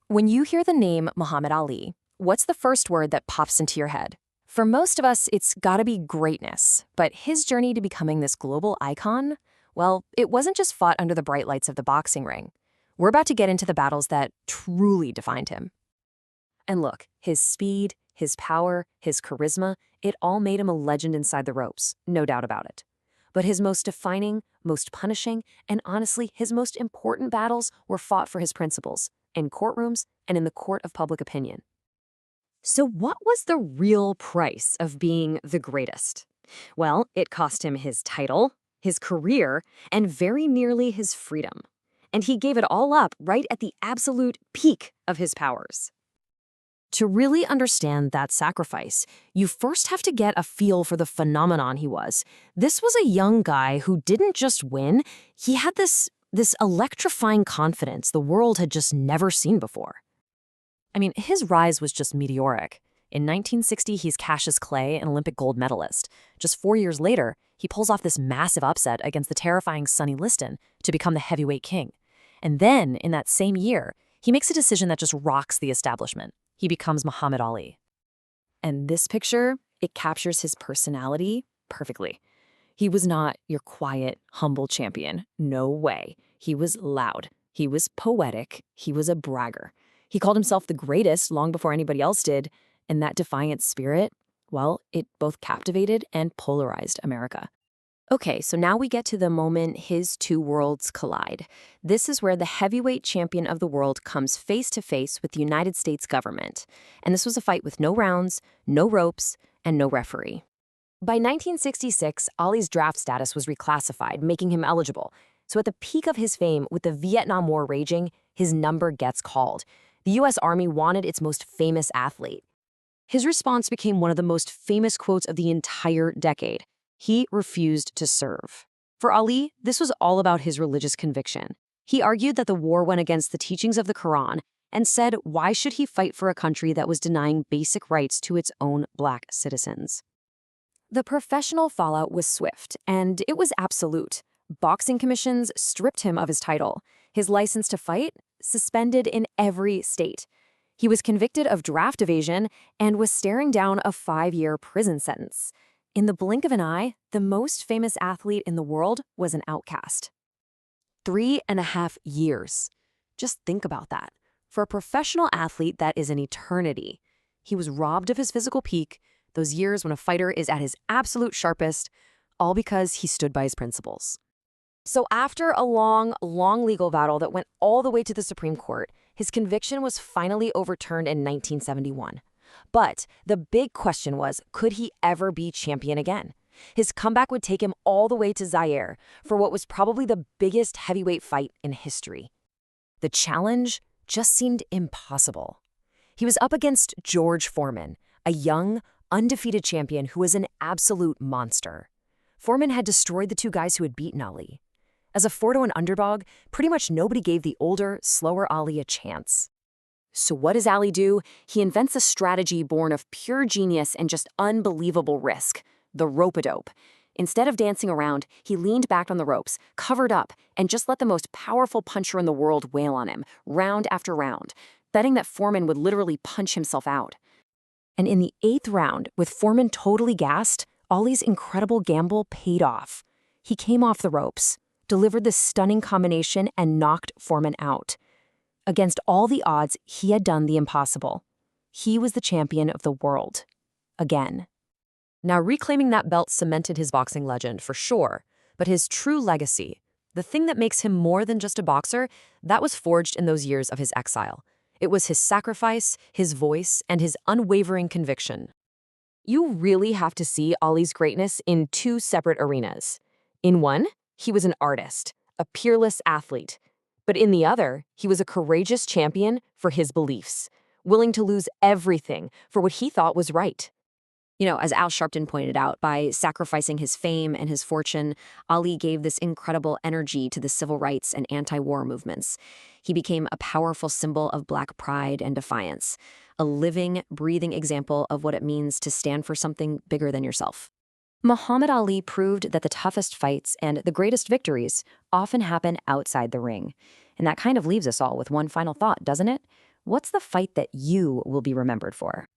When you hear the name Muhammad Ali, what's the first word that pops into your head? For most of us, it's gotta be greatness, but his journey to becoming this global icon, well, it wasn't just fought under the bright lights of the boxing ring. We're about to get into the battles that truly defined him. And look, his speed, his power, his charisma, it all made him a legend inside the ropes, no doubt about it. But his most defining, most punishing, and honestly, his most important battles were fought for his principles, in courtrooms and in the court of public opinion. So what was the real price of being the greatest? Well, it cost him his title, his career, and very nearly his freedom. And he gave it all up right at the absolute peak of his powers. To really understand that sacrifice, you first have to get a feel for the phenomenon he was. This was a young guy who didn't just win, he had this electrifying confidence the world had just never seen before. I mean, his rise was just meteoric. In 1960, he's Cassius Clay, an Olympic gold medalist. Just 4 years later, he pulls off this massive upset against the terrifying Sonny Liston to become the heavyweight king. And then, in that same year, he makes a decision that just rocks the establishment. He becomes Muhammad Ali. And this picture, it captures his personality perfectly. He was not your quiet, humble champion. No way. He was loud. He was poetic. He was a bragger. He called himself the greatest long before anybody else did, and that defiant spirit, well, it both captivated and polarized America. Okay, so now we get to the moment his two worlds collide. This is where the heavyweight champion of the world comes face to face with the United States government. And this was a fight with no rounds, no ropes, and no referee. By 1966, Ali's draft status was reclassified, making him eligible. So at the peak of his fame, with the Vietnam War raging, his number gets called. The U.S. Army wanted its most famous athlete. His response became one of the most famous quotes of the entire decade. He refused to serve. For Ali, this was all about his religious conviction. He argued that the war went against the teachings of the Quran and said, why should he fight for a country that was denying basic rights to its own black citizens? The professional fallout was swift, and it was absolute. Boxing commissions stripped him of his title. His license to fight, suspended in every state. He was convicted of draft evasion and was staring down a 5-year prison sentence. In the blink of an eye, the most famous athlete in the world was an outcast. 3.5 years. Just think about that. For a professional athlete, that is an eternity. He was robbed of his physical peak, those years when a fighter is at his absolute sharpest, all because he stood by his principles. So after a long legal battle that went all the way to the Supreme Court, his conviction was finally overturned in 1971. But the big question was, could he ever be champion again? His comeback would take him all the way to Zaire for what was probably the biggest heavyweight fight in history. The challenge just seemed impossible. He was up against George Foreman, a young, undefeated champion who was an absolute monster. Foreman had destroyed the two guys who had beaten Ali. As a 4-1 underdog, pretty much nobody gave the older, slower Ali a chance. So what does Ali do? He invents a strategy born of pure genius and just unbelievable risk, the rope-a-dope. Instead of dancing around, he leaned back on the ropes, covered up, and just let the most powerful puncher in the world wail on him, round after round, betting that Foreman would literally punch himself out. And in the 8th round, with Foreman totally gassed, Ali's incredible gamble paid off. He came off the ropes, delivered this stunning combination, and knocked Foreman out. Against all the odds, he had done the impossible. He was the champion of the world. Again. Now, reclaiming that belt cemented his boxing legend, for sure. But his true legacy, the thing that makes him more than just a boxer, that was forged in those years of his exile. It was his sacrifice, his voice, and his unwavering conviction. You really have to see Ali's greatness in 2 separate arenas. In one, he was an artist, a peerless athlete. But in the other, he was a courageous champion for his beliefs, willing to lose everything for what he thought was right. You know, as Al Sharpton pointed out, by sacrificing his fame and his fortune, Ali gave this incredible energy to the civil rights and anti-war movements. He became a powerful symbol of Black pride and defiance, a living, breathing example of what it means to stand for something bigger than yourself. Muhammad Ali proved that the toughest fights and the greatest victories often happen outside the ring. And that kind of leaves us all with one final thought, doesn't it? What's the fight that you will be remembered for?